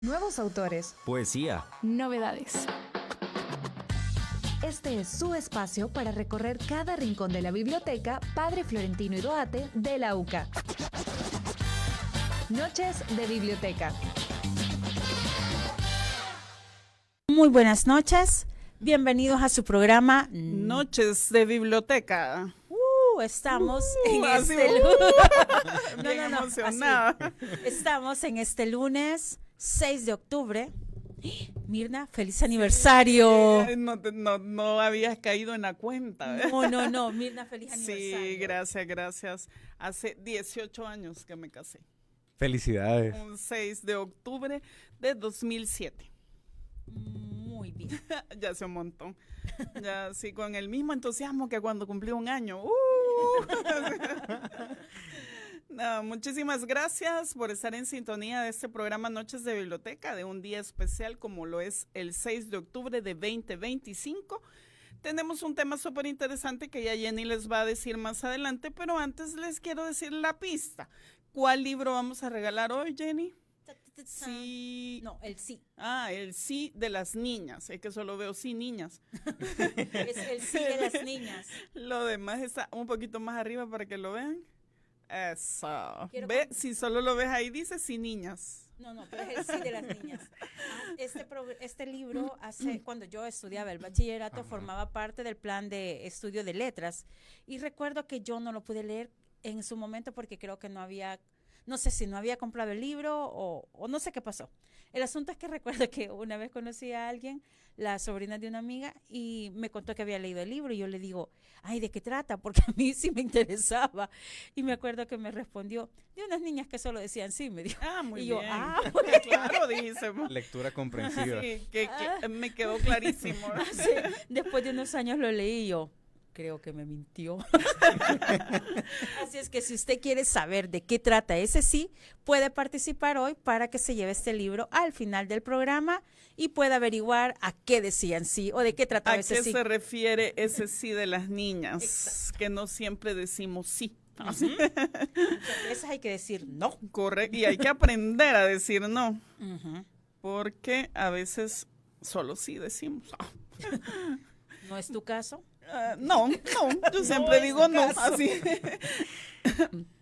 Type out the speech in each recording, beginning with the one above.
Nuevos autores. Poesía. Novedades. Este es su espacio para recorrer cada rincón de la biblioteca Padre Florentino Idoate de la UCA. Noches de Biblioteca. Muy buenas noches. Bienvenidos a su programa Noches de Biblioteca. Estamos en así, Bien emocionada. Estamos en este lunes 6 de octubre. Mirna, feliz aniversario. No habías caído en la cuenta. No, Mirna, feliz aniversario. Sí, gracias. Hace 18 años que me casé. Felicidades. Un 6 de octubre de 2007. Muy bien. Ya hace un montón. Ya sí, con el mismo entusiasmo que cuando cumplí un año. No, muchísimas gracias por estar en sintonía de este programa Noches de Biblioteca, de un día especial como lo es el 6 de octubre de 2025. Tenemos un tema súper interesante que ya Jenny les va a decir más adelante, pero antes les quiero decir la pista. ¿Cuál libro vamos a regalar hoy, Jenny? Sí. No, el sí. El sí de las niñas. Es que solo veo sí niñas. Es el sí de las niñas. Lo demás está un poquito más arriba para que lo vean. Eso. Quiero Si solo lo ves ahí, dice sí niñas. No, pero es el sí de las niñas. Este libro, cuando yo estudiaba el bachillerato, formaba parte del plan de estudio de letras. Y recuerdo que yo no lo pude leer en su momento porque creo que no sé si no había comprado el libro o no sé qué pasó. El asunto es que recuerdo que una vez conocí a alguien, la sobrina de una amiga, y me contó que había leído el libro y yo le digo, ay, ¿de qué trata? Porque a mí sí me interesaba. Y me acuerdo que me respondió, de unas niñas que solo decían sí, me dijo. Muy y yo, bien. Bueno. Claro, dice. Lectura comprensiva. Sí, que me quedó clarísimo. Sí, después de unos años lo leí y yo, creo que me mintió. Así es que si usted quiere saber de qué trata ese sí, puede participar hoy para que se lleve este libro al final del programa y pueda averiguar a qué decían sí o de qué trataba ¿A ese qué sí. se refiere ese sí de las niñas? Exacto. Que no siempre decimos sí. Muchas veces hay que decir no. Correcto. Y hay que aprender a decir no. Uh-huh. Porque a veces solo sí decimos. ¿No es tu caso? No, yo siempre digo no, así.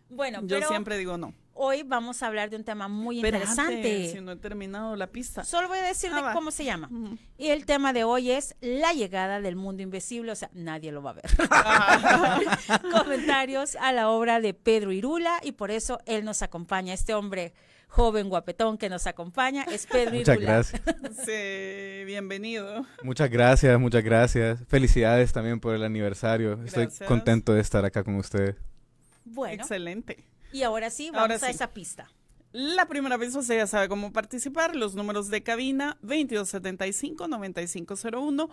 Bueno, Yo pero siempre digo no. hoy vamos a hablar de un tema muy Espérate, interesante. si no he terminado la pista. Solo voy a decir va. cómo se llama. Uh-huh. Y el tema de hoy es la llegada del mundo invisible, o sea, nadie lo va a ver. Comentarios a la obra de Pedro Irula y por eso él nos acompaña, este hombre joven, guapetón que nos acompaña, es Pedro Muchas Irula. gracias. Sí, bienvenido. Muchas gracias. Felicidades también por el aniversario. Gracias. Estoy contento de estar acá con ustedes. Bueno, Excelente. y ahora sí, vamos a esa pista. La primera vez usted ya sabe cómo participar. Los números de cabina 2275-9501,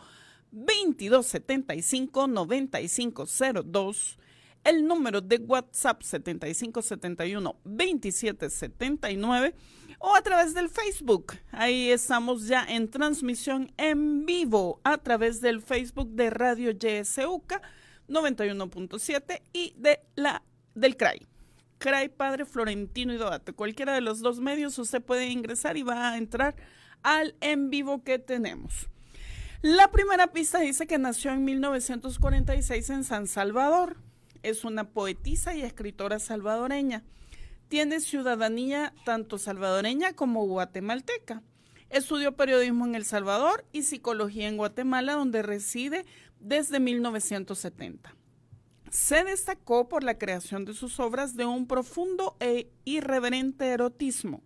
2275-9502. El número de WhatsApp 7571-2779 o a través del Facebook. Ahí estamos ya en transmisión en vivo a través del Facebook de Radio YSUCA 91.7 y del CRAI. CRAI Padre Florentino Idoate. Cualquiera de los dos medios usted puede ingresar y va a entrar al en vivo que tenemos. La primera pista dice que nació en 1946 en San Salvador. Es una poetisa y escritora salvadoreña. Tiene ciudadanía tanto salvadoreña como guatemalteca. Estudió periodismo en El Salvador y psicología en Guatemala, donde reside desde 1970. Se destacó por la creación de sus obras de un profundo e irreverente erotismo.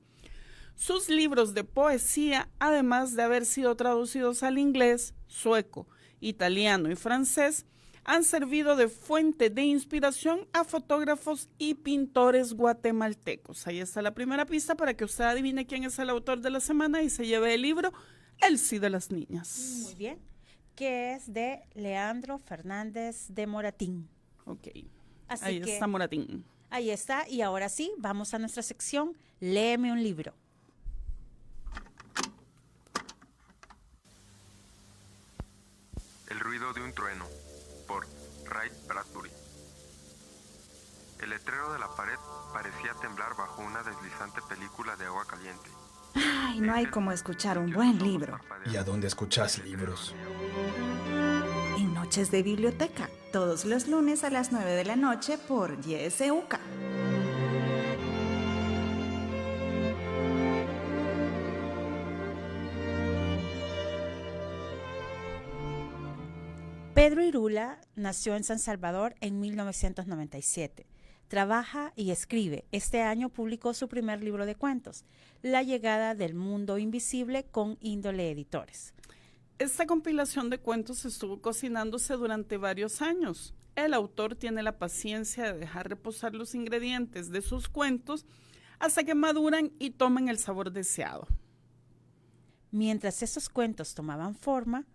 Sus libros de poesía, además de haber sido traducidos al inglés, sueco, italiano y francés, han servido de fuente de inspiración a fotógrafos y pintores guatemaltecos. Ahí está la primera pista para que usted adivine quién es el autor de la semana y se lleve el libro El sí de las niñas. Muy bien. Que es de Leandro Fernández de Moratín. Ok, Así ahí que está Moratín. ahí está, y ahora sí, vamos a nuestra sección Léeme un libro. El ruido de un trueno, por Ray Bradbury. El letrero de la pared parecía temblar bajo una deslizante película de agua caliente. Ay, no hay como escuchar un buen libro. ¿Y a dónde escuchas libros? En Noches de Biblioteca, todos los lunes a las 9 de la noche por YSUK. Pedro Irula nació en San Salvador en 1997. Trabaja y escribe. Este año publicó su primer libro de cuentos, La llegada del mundo invisible, con Índole Editores. Esta compilación de cuentos estuvo cocinándose durante varios años. El autor tiene la paciencia de dejar reposar los ingredientes de sus cuentos hasta que maduran y toman el sabor deseado. Mientras esos cuentos tomaban forma,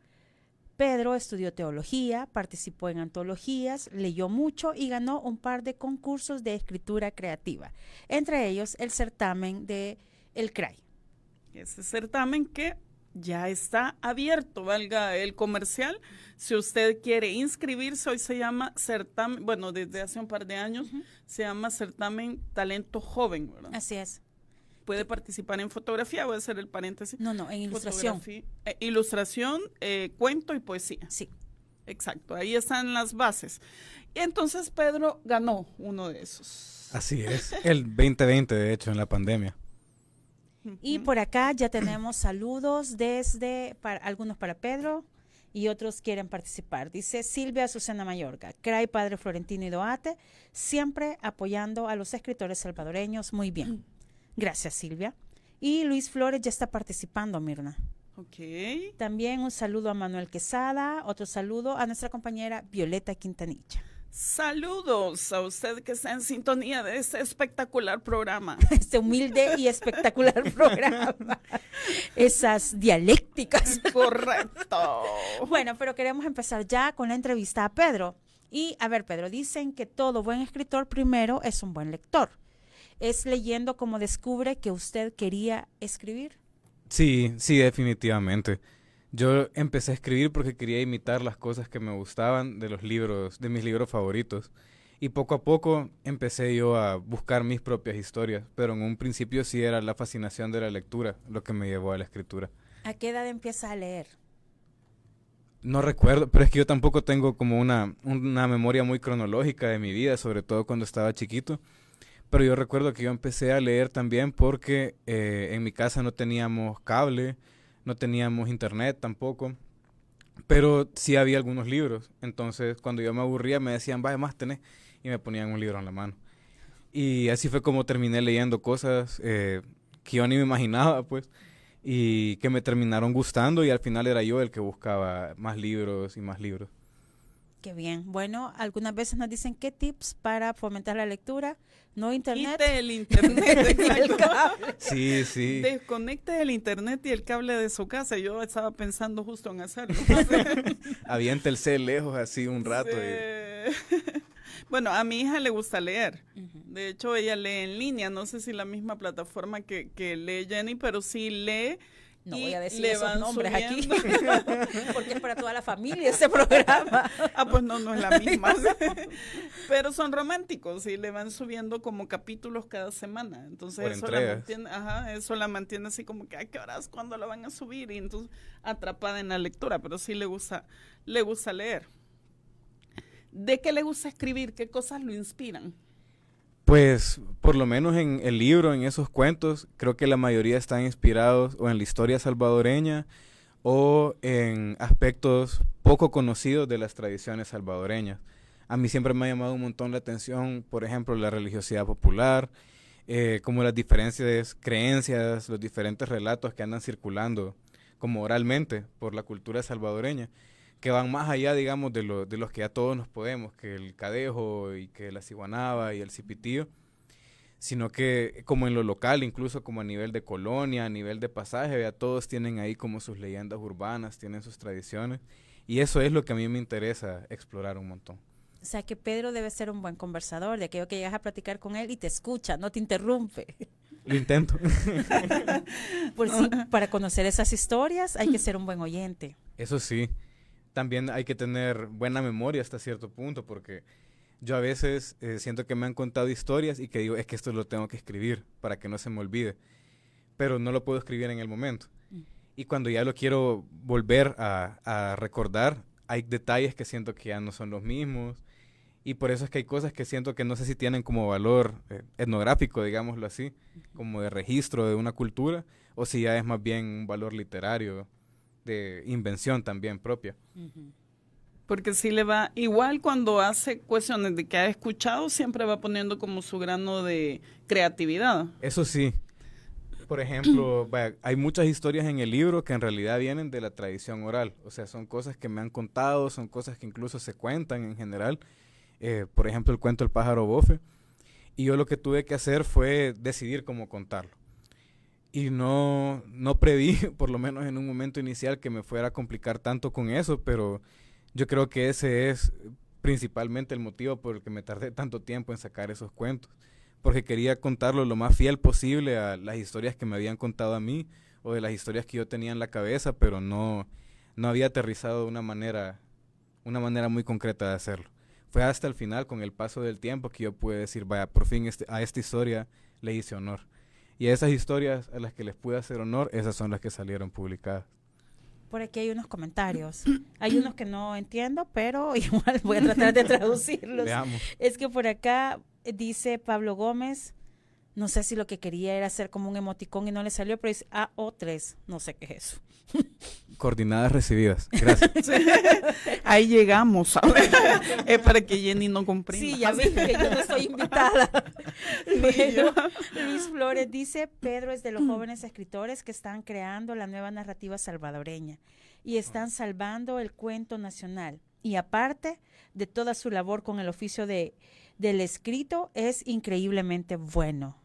Pedro estudió teología, participó en antologías, leyó mucho y ganó un par de concursos de escritura creativa, entre ellos el certamen de El CRAI. Ese certamen que ya está abierto, valga el comercial. Si usted quiere inscribirse, hoy se llama certamen, bueno, desde hace un par de años, se llama certamen Talento Joven, ¿verdad? Así es. Puede participar en fotografía, voy a hacer el paréntesis. No, en ilustración. Ilustración, cuento y poesía. Sí. Exacto, ahí están las bases. Y entonces Pedro ganó uno de esos. Así es, el 2020 de hecho, en la pandemia. Y por acá ya tenemos saludos algunos para Pedro y otros quieren participar. Dice Silvia Azucena Mayorga, CRAI Padre Florentino y Doate, siempre apoyando a los escritores salvadoreños. Muy bien. Gracias, Silvia. Y Luis Flores ya está participando, Mirna. Ok. También un saludo a Manuel Quesada, otro saludo a nuestra compañera Violeta Quintanilla. Saludos a usted que está en sintonía de este espectacular programa. Este humilde y espectacular programa. Esas dialécticas. Correcto. Bueno, pero queremos empezar ya con la entrevista a Pedro. Y a ver, Pedro, dicen que todo buen escritor primero es un buen lector. ¿Es leyendo como descubre que usted quería escribir? Sí, definitivamente. Yo empecé a escribir porque quería imitar las cosas que me gustaban de los libros, de mis libros favoritos. Y poco a poco empecé yo a buscar mis propias historias, pero en un principio sí era la fascinación de la lectura lo que me llevó a la escritura. ¿A qué edad empieza a leer? No recuerdo, pero es que yo tampoco tengo como una memoria muy cronológica de mi vida, sobre todo cuando estaba chiquito. Pero yo recuerdo que yo empecé a leer también porque en mi casa no teníamos cable, no teníamos internet tampoco, pero sí había algunos libros. Entonces, cuando yo me aburría, me decían, vaya, más tenés, y me ponían un libro en la mano. Y así fue como terminé leyendo cosas que yo ni me imaginaba, pues, y que me terminaron gustando, y al final era yo el que buscaba más libros y más libros. Qué bien. Bueno, algunas veces nos dicen qué tips para fomentar la lectura. No internet. Quite el internet. El cable. Sí. Desconecte el internet y el cable de su casa. Yo estaba pensando justo en hacerlo. Avienta el C lejos así un rato. Sí. Bueno, a mi hija le gusta leer. De hecho, ella lee en línea. No sé si la misma plataforma que lee Jenny, pero sí lee. No y voy a decir le esos van nombres subiendo. aquí, porque es para toda la familia este programa. Pues no es la misma. Pero son románticos y le van subiendo como capítulos cada semana. Entonces por eso entregas. eso la mantiene así como que, ¿a qué horas? ¿Cuándo lo van a subir? Y entonces atrapada en la lectura, pero sí le gusta leer. ¿De qué le gusta escribir? ¿Qué cosas lo inspiran? Pues, por lo menos en el libro, en esos cuentos, creo que la mayoría están inspirados o en la historia salvadoreña o en aspectos poco conocidos de las tradiciones salvadoreñas. A mí siempre me ha llamado un montón la atención, por ejemplo, la religiosidad popular, como las diferentes creencias, los diferentes relatos que andan circulando como oralmente por la cultura salvadoreña, que van más allá, digamos, de los que ya todos nos podemos, que el cadejo y que la ciguanaba y el cipitío, sino que como en lo local, incluso como a nivel de colonia, a nivel de pasaje, ya todos tienen ahí como sus leyendas urbanas, tienen sus tradiciones, y eso es lo que a mí me interesa explorar un montón. O sea, que Pedro debe ser un buen conversador, de aquello que llegas a platicar con él y te escucha, no te interrumpe. Lo intento. Pues sí, para conocer esas historias hay que ser un buen oyente. Eso sí. También hay que tener buena memoria hasta cierto punto, porque yo a veces siento que me han contado historias y que digo, es que esto lo tengo que escribir para que no se me olvide. pero no lo puedo escribir en el momento. Y cuando ya lo quiero volver a recordar, hay detalles que siento que ya no son los mismos. Y por eso es que hay cosas que siento que no sé si tienen como valor etnográfico, digámoslo así, como de registro de una cultura, o si ya es más bien un valor literario, de invención también propia. Porque sí le va, igual cuando hace cuestiones de que ha escuchado, siempre va poniendo como su grano de creatividad. Eso sí. Por ejemplo, vaya, hay muchas historias en el libro que en realidad vienen de la tradición oral. O sea, son cosas que me han contado, son cosas que incluso se cuentan en general. Por ejemplo, el cuento El pájaro bofe. Y yo lo que tuve que hacer fue decidir cómo contarlo. Y no preví, por lo menos en un momento inicial, que me fuera a complicar tanto con eso, pero yo creo que ese es principalmente el motivo por el que me tardé tanto tiempo en sacar esos cuentos. Porque quería contarlo lo más fiel posible a las historias que me habían contado a mí, o de las historias que yo tenía en la cabeza, pero no había aterrizado de una manera muy concreta de hacerlo. Fue hasta el final, con el paso del tiempo, que yo pude decir, vaya, por fin a esta historia le hice honor. Y a esas historias a las que les pude hacer honor, esas son las que salieron publicadas. Por aquí hay unos comentarios. Hay unos que no entiendo, pero igual voy a tratar de traducirlos. Veamos. Es que por acá dice Pablo Gómez, no sé si lo que quería era hacer como un emoticón y no le salió, pero dice AO3, no sé qué es eso. Coordinadas recibidas. Gracias. Ahí llegamos. Es para que Jenny no comprenda. Sí, ya vi que yo no estoy invitada. Bueno, Luis Flores dice, Pedro es de los jóvenes escritores que están creando la nueva narrativa salvadoreña y están salvando el cuento nacional. Y aparte de toda su labor con el oficio del escrito, es increíblemente bueno.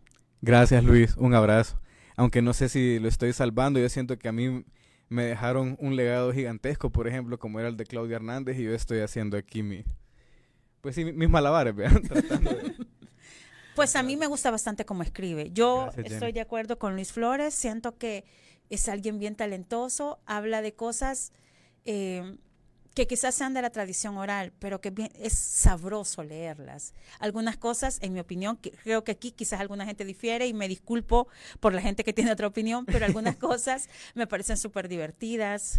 Gracias, Luis. Un abrazo. Aunque no sé si lo estoy salvando, yo siento que a mí me dejaron un legado gigantesco, por ejemplo, como era el de Claudia Hernández, y yo estoy haciendo aquí mis malabares, ¿vean? Tratando de... Pues a mí me gusta bastante cómo escribe. Yo Gracias, estoy Jenny. de acuerdo con Luis Flores, siento que es alguien bien talentoso, habla de cosas que quizás sean de la tradición oral, pero que es sabroso leerlas. Algunas cosas, en mi opinión, creo que aquí quizás alguna gente difiere y me disculpo por la gente que tiene otra opinión, pero algunas cosas me parecen súper divertidas.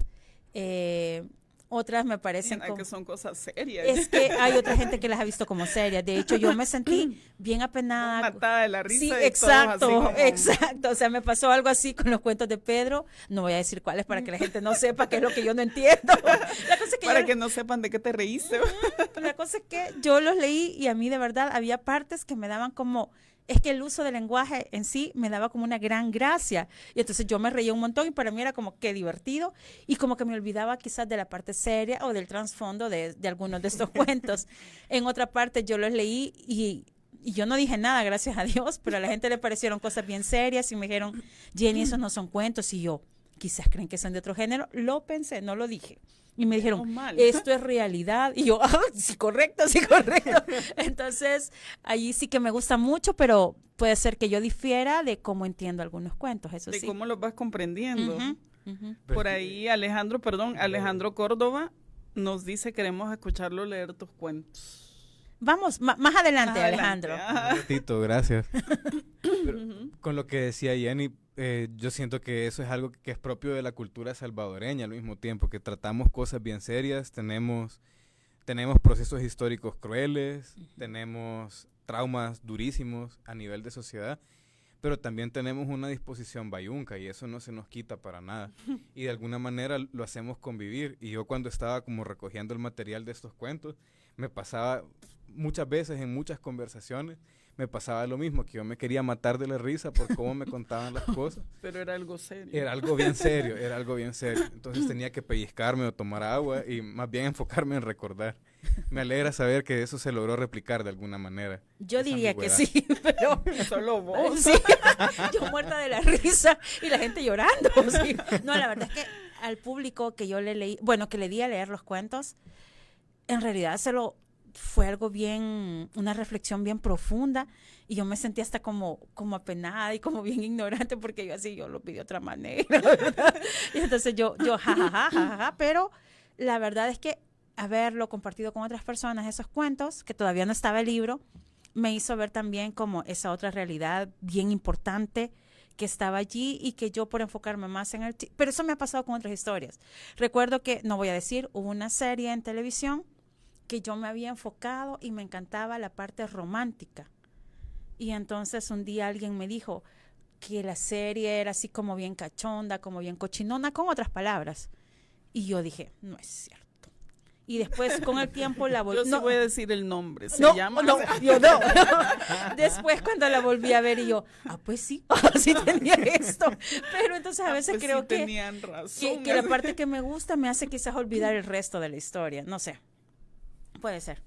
Otras me parecen Que son cosas serias. Es que hay otra gente que las ha visto como serias. De hecho, yo me sentí bien apenada. Matada de la risa. Sí, de exacto, todos, así como... exacto. O sea, me pasó algo así con los cuentos de Pedro. No voy a decir cuáles para que la gente no sepa qué es lo que yo no entiendo. La cosa es que para que no sepan de qué te reíste. La cosa es que yo los leí y a mí de verdad había partes que me daban como... Es que el uso del lenguaje en sí me daba como una gran gracia. Y entonces yo me reía un montón y para mí era como que divertido y como que me olvidaba quizás de la parte seria o del trasfondo de algunos de estos cuentos. En otra parte yo los leí y yo no dije nada, gracias a Dios, pero a la gente le parecieron cosas bien serias y me dijeron, Jenny, esos no son cuentos. Y yo, quizás creen que son de otro género. Lo pensé, no lo dije. Y me dijeron, esto es realidad. Y yo, sí, correcto, sí, correcto. Entonces, allí sí que me gusta mucho, pero puede ser que yo difiera de cómo entiendo algunos cuentos, eso sí. De cómo los vas comprendiendo. Uh-huh. Por ahí Alejandro Córdoba nos dice, queremos escucharlo leer tus cuentos. Vamos, más adelante, Alejandro. Un ratito, gracias. Pero, con lo que decía Jenny, yo siento que eso es algo que es propio de la cultura salvadoreña al mismo tiempo, que tratamos cosas bien serias, tenemos procesos históricos crueles, tenemos traumas durísimos a nivel de sociedad, pero también tenemos una disposición bayunca y eso no se nos quita para nada. Y de alguna manera lo hacemos convivir. Y yo cuando estaba como recogiendo el material de estos cuentos, me pasaba muchas veces en muchas conversaciones, me pasaba lo mismo, que yo me quería matar de la risa por cómo me contaban las cosas. Pero era algo serio. Era algo bien serio, Entonces tenía que pellizcarme o tomar agua y más bien enfocarme en recordar. Me alegra saber que eso se logró replicar de alguna manera. Yo diría que sí, pero... Solo vos. Sí, yo muerta de la risa y la gente llorando. Sí. No, la verdad es que al público que yo le leí, bueno, que le di a leer los cuentos, en realidad fue algo bien, una reflexión bien profunda y yo me sentí hasta como apenada y como bien ignorante porque yo lo vi de otra manera, ¿verdad? Y entonces yo jajaja, pero la verdad es que haberlo compartido con otras personas, esos cuentos, que todavía no estaba el libro, me hizo ver también como esa otra realidad bien importante que estaba allí y que yo por enfocarme más en pero eso me ha pasado con otras historias. Recuerdo que, no voy a decir, hubo una serie en televisión que yo me había enfocado y me encantaba la parte romántica. Y entonces un día alguien me dijo que la serie era así como bien cachonda, como bien cochinona, con otras palabras. Y yo dije, no es cierto. Y después con el tiempo la volví. Yo sí voy a decir el nombre. Se No, llama. no, yo no. Después cuando la volví a ver y yo, pues sí, sí tenía esto. Pero entonces a veces pues creo sí que, tenían razón. que la parte que me gusta me hace quizás olvidar el resto de la historia. No sé. Puede ser.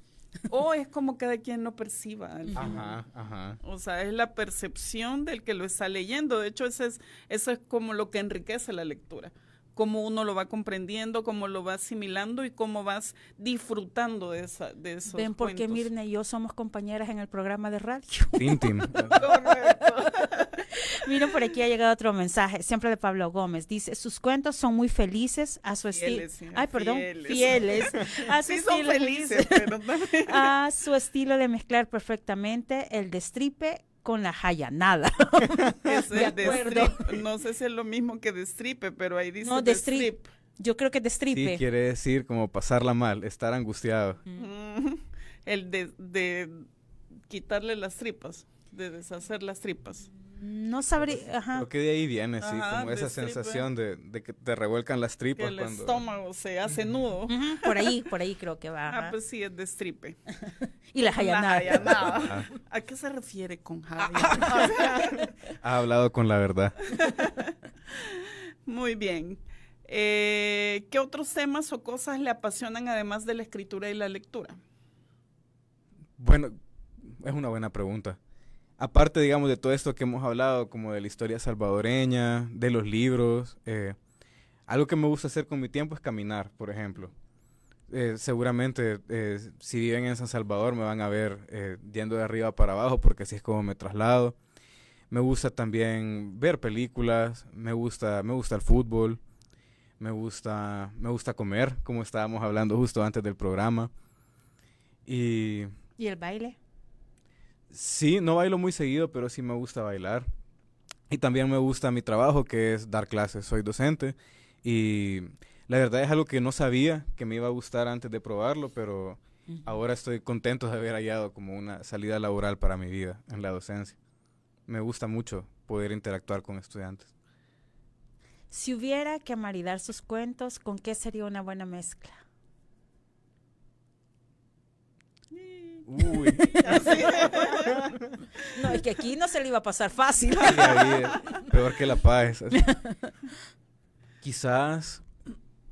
O es como cada quien lo perciba. Ajá. O sea, es la percepción del que lo está leyendo. De hecho, eso es como lo que enriquece la lectura. Cómo uno lo va comprendiendo, cómo lo va asimilando y cómo vas disfrutando de esos Ven por qué cuentos. Mirna y yo somos compañeras en el programa de radio. Tintin. Correcto. Miren, por aquí ha llegado otro mensaje, siempre de Pablo Gómez. Dice, sus cuentos son muy felices a su estilo. Fieles, sí, Ay, perdón, fieles. fieles. A su Sí son estilo, felices, pero también. a su estilo de mezclar perfectamente el destripe con la jayanada. Es De el acuerdo. destrip. No sé si es lo mismo que destripe, pero ahí dice No, destrip. Yo creo que destripe. Sí, quiere decir como pasarla mal, estar angustiado. El de quitarle las tripas, de deshacer las tripas. No sabría, ajá. Creo que de ahí viene, sí, Ajá, como esa destripe. sensación de que te revuelcan las Que tripas el cuando... estómago se hace nudo. Ujú, por ahí creo que va. Ajá. Pues sí, es destripe. Y la La jayanada. jayanada. ¿A qué se refiere con jaya? Ha hablado con la verdad. Muy bien. ¿Qué otros temas o cosas le apasionan además de la escritura y la lectura? Bueno, es una buena pregunta. Aparte, digamos, de todo esto que hemos hablado, como de la historia salvadoreña, de los libros, algo que me gusta hacer con mi tiempo es caminar, por ejemplo. Seguramente, si viven en San Salvador, me van a ver yendo de arriba para abajo, porque así es como me traslado. Me gusta también ver películas, me gusta el fútbol, me gusta comer, como estábamos hablando justo antes del programa. ¿Y el baile? Sí, no bailo muy seguido, pero sí me gusta bailar. Y también me gusta mi trabajo, que es dar clases. Soy docente y la verdad es algo que no sabía que me iba a gustar antes de probarlo, pero ahora estoy contento de haber hallado como una salida laboral para mi vida en la docencia. Me gusta mucho poder interactuar con estudiantes. Si hubiera que maridar sus cuentos, ¿con qué sería una buena mezcla? Uy. No, es que aquí no se le iba a pasar fácil. Sí, ahí es peor que la paz. Quizás,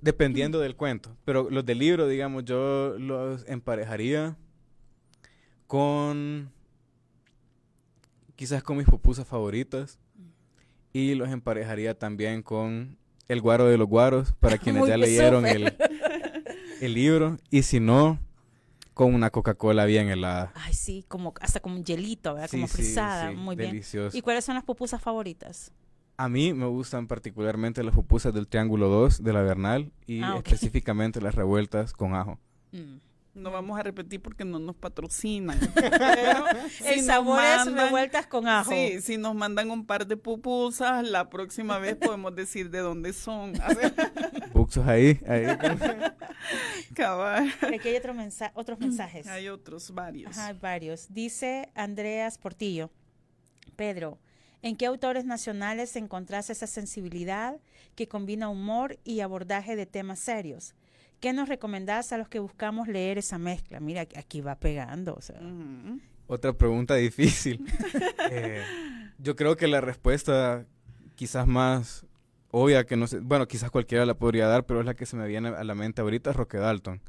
dependiendo del cuento, pero los del libro, digamos, yo los emparejaría quizás con mis pupusas favoritas, y los emparejaría también con El Guaro de los Guaros, para quienes Muy ya bien, leyeron súper. el libro, y si no, con una Coca-Cola bien helada. Ay, sí, hasta como un hielito, ¿verdad? Sí, Como sí, frisada, sí, muy bien. delicioso. ¿Y cuáles son las pupusas favoritas? A mí me gustan particularmente las pupusas del Triángulo 2 de la Bernal, y Ah, ok. específicamente las revueltas con ajo. No vamos a repetir porque no nos patrocinan. Pero El si sabor nos es mandan- revueltas con ajo. Sí, si nos mandan un par de pupusas, la próxima vez podemos decir de dónde son. Buxos ahí. Cabal. Por aquí hay otros mensajes. Hay otros, varios. Ajá, hay varios. Dice Andreas Portillo. Pedro, ¿en qué autores nacionales encontrás esa sensibilidad que combina humor y abordaje de temas serios? ¿Qué nos recomendás a los que buscamos leer esa mezcla? Mira, aquí va pegando. O sea. Ujú. Otra pregunta difícil. Yo creo que la respuesta quizás más obvia, que no sé, bueno, quizás cualquiera la podría dar, pero es la que se me viene a la mente ahorita, es Roque Dalton.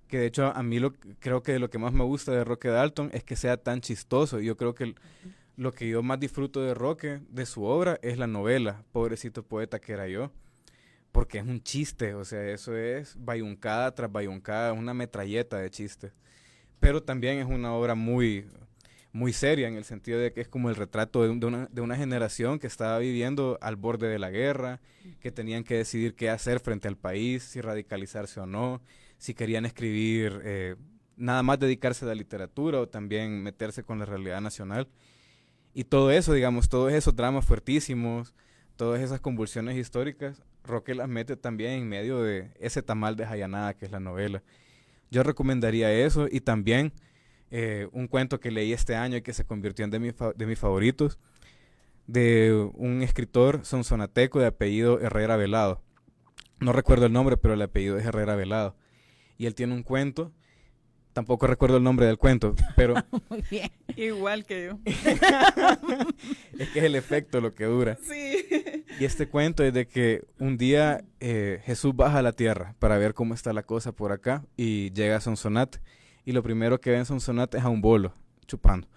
Que de hecho a mí creo que lo que más me gusta de Roque Dalton es que sea tan chistoso. Yo creo que lo que yo más disfruto de Roque, de su obra, es la novela, Pobrecito poeta que era yo. Porque es un chiste, o sea, eso es bayuncada tras bayuncada, una metralleta de chistes. Pero también es una obra muy, muy seria, en el sentido de que es como el retrato de una generación que estaba viviendo al borde de la guerra, que tenían que decidir qué hacer frente al país, si radicalizarse o no, si querían escribir, nada más dedicarse a la literatura o también meterse con la realidad nacional. Y todo eso, digamos, todos esos dramas fuertísimos, todas esas convulsiones históricas, Roque las mete también en medio de ese tamal de jayanada que es la novela. Yo recomendaría eso y también un cuento que leí este año y que se convirtió en de mis favoritos, de un escritor sonsonateco de apellido Herrera Velado. No recuerdo el nombre, pero el apellido es Herrera Velado. Y él tiene un cuento, tampoco recuerdo el nombre del cuento, pero Muy bien. Igual que yo. es que es el efecto lo que dura. Sí. Y este cuento es de que un día Jesús baja a la tierra para ver cómo está la cosa por acá y llega a Sonsonate. Y lo primero que ve en Sonsonate es a un bolo chupando.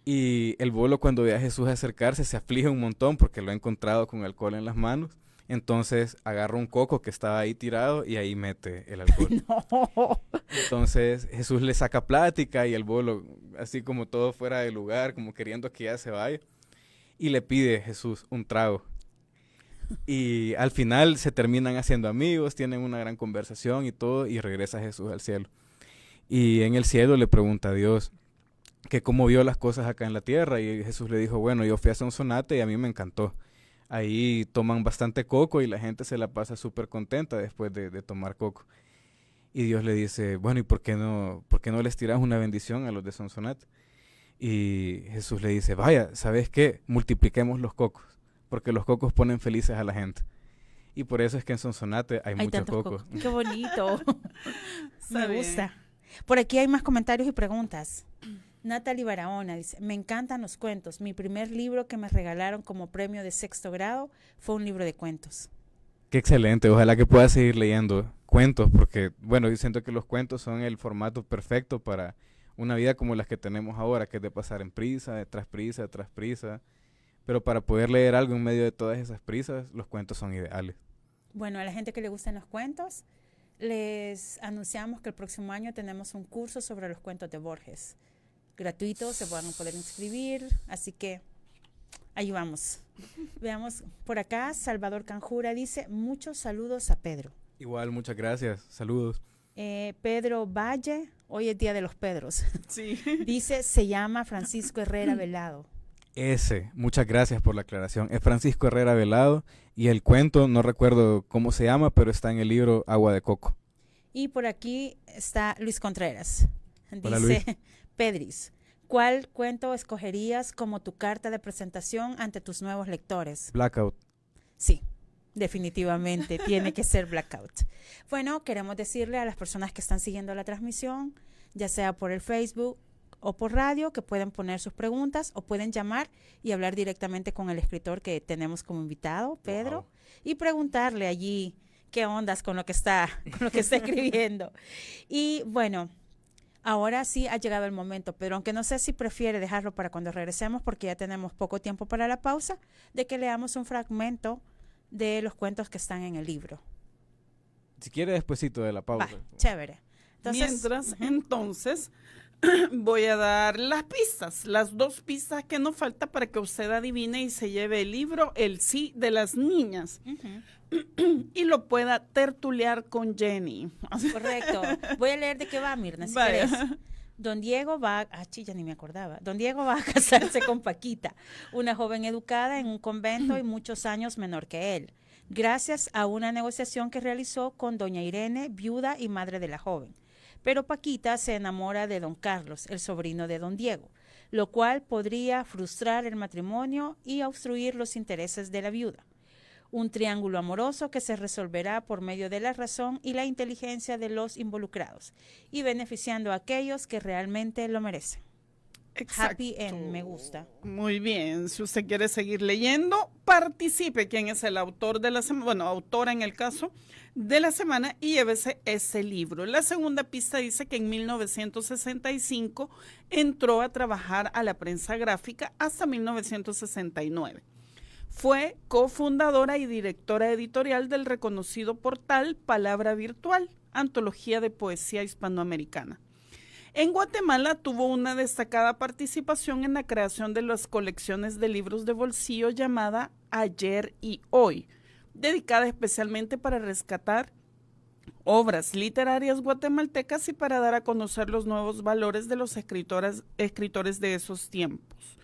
Y el bolo, cuando ve a Jesús acercarse, se aflige un montón porque lo ha encontrado con alcohol en las manos. Entonces agarra un coco que estaba ahí tirado y ahí mete el alcohol. No. Entonces Jesús le saca plática y el bolo, así como todo fuera de lugar, como queriendo que ya se vaya. Y le pide a Jesús un trago. Y al final se terminan haciendo amigos, tienen una gran conversación y todo, y regresa Jesús al cielo. Y en el cielo le pregunta a Dios que cómo vio las cosas acá en la tierra, y Jesús le dijo, bueno, yo fui a Sonsonate y a mí me encantó. Ahí toman bastante coco y la gente se la pasa súper contenta después de tomar coco. Y Dios le dice, bueno, ¿y por qué no les tiras una bendición a los de Sonsonate? Y Jesús le dice, vaya, ¿sabes qué? Multipliquemos los cocos, porque los cocos ponen felices a la gente. Y por eso es que en Sonsonate hay mucho tantos coco. cocos. Qué bonito. Está Me bien. gusta. Por aquí hay más comentarios y preguntas. Natalie Barahona dice, me encantan los cuentos. Mi primer libro que me regalaron como premio de 6º grado fue un libro de cuentos. Qué excelente, ojalá que puedas seguir leyendo cuentos, porque, bueno, yo siento que los cuentos son el formato perfecto para una vida como las que tenemos ahora, que es de pasar en prisa, tras prisa, pero para poder leer algo en medio de todas esas prisas, los cuentos son ideales. Bueno, a la gente que le gustan los cuentos, les anunciamos que el próximo año tenemos un curso sobre los cuentos de Borges. Gratuito, se van a poder inscribir, así que ahí vamos. Veamos por acá, Salvador Canjura dice, muchos saludos a Pedro. Igual, muchas gracias, saludos. Pedro Valle, hoy es Día de los Pedros, Sí. dice, se llama Francisco Herrera Velado. Muchas gracias por la aclaración. Es Francisco Herrera Velado y el cuento, no recuerdo cómo se llama, pero está en el libro Agua de Coco. Y por aquí está Luis Contreras. Hola, Dice, Luis. Pedris, ¿cuál cuento escogerías como tu carta de presentación ante tus nuevos lectores? Blackout. Sí, definitivamente tiene que ser Blackout. Bueno, queremos decirle a las personas que están siguiendo la transmisión, ya sea por el Facebook o por radio, que pueden poner sus preguntas o pueden llamar y hablar directamente con el escritor que tenemos como invitado, Pedro, Wow. y preguntarle allí qué ondas con lo que está escribiendo. Y bueno, ahora sí ha llegado el momento, pero aunque no sé si prefiere dejarlo para cuando regresemos, porque ya tenemos poco tiempo para la pausa, de que leamos un fragmento de los cuentos que están en el libro. Si quiere, despuesito de la pausa. Va, chévere. Entonces, Mientras, entonces, voy a dar las pistas, las 2 pistas que nos falta para que usted adivine y se lleve el libro El sí de las niñas y lo pueda tertulear con Jenny. correcto. Voy a leer de qué va, Mirna, si Vaya. querés. Don Diego va, ya ni me acordaba. Don Diego va a casarse con Paquita, una joven educada en un convento y muchos años menor que él, gracias a una negociación que realizó con doña Irene, viuda y madre de la joven. Pero Paquita se enamora de don Carlos, el sobrino de don Diego, lo cual podría frustrar el matrimonio y obstruir los intereses de la viuda. Un triángulo amoroso que se resolverá por medio de la razón y la inteligencia de los involucrados y beneficiando a aquellos que realmente lo merecen. Exacto. Happy end, me gusta. Muy bien, si usted quiere seguir leyendo, participe, quién es el autor de la semana, bueno, autora en el caso de la semana, y llévese ese libro. La segunda pista dice que en 1965 entró a trabajar a la prensa gráfica hasta 1969. Fue cofundadora y directora editorial del reconocido portal Palabra Virtual, antología de poesía hispanoamericana. En Guatemala tuvo una destacada participación en la creación de las colecciones de libros de bolsillo llamada Ayer y Hoy, dedicada especialmente para rescatar obras literarias guatemaltecas y para dar a conocer los nuevos valores de los escritores de esos tiempos.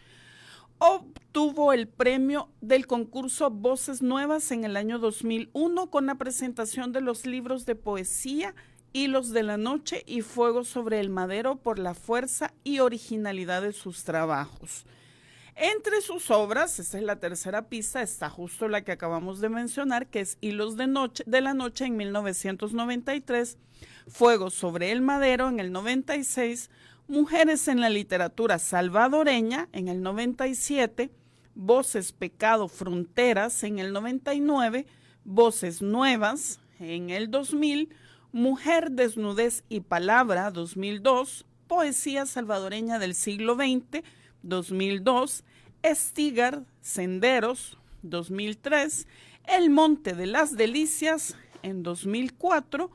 Obtuvo el premio del concurso Voces Nuevas en el año 2001 con la presentación de los libros de poesía Hilos de la Noche y Fuego sobre el Madero por la fuerza y originalidad de sus trabajos. Entre sus obras, esta es la tercera pista, está justo la que acabamos de mencionar, que es Hilos de la Noche en 1993, Fuego sobre el Madero en el 96, Mujeres en la Literatura Salvadoreña en el 97, Voces, Pecado, Fronteras en el 99, Voces Nuevas en el 2000, Mujer, Desnudez y Palabra 2002, Poesía Salvadoreña del siglo XX 2002, Estigar, Senderos 2003, El Monte de las Delicias en 2004,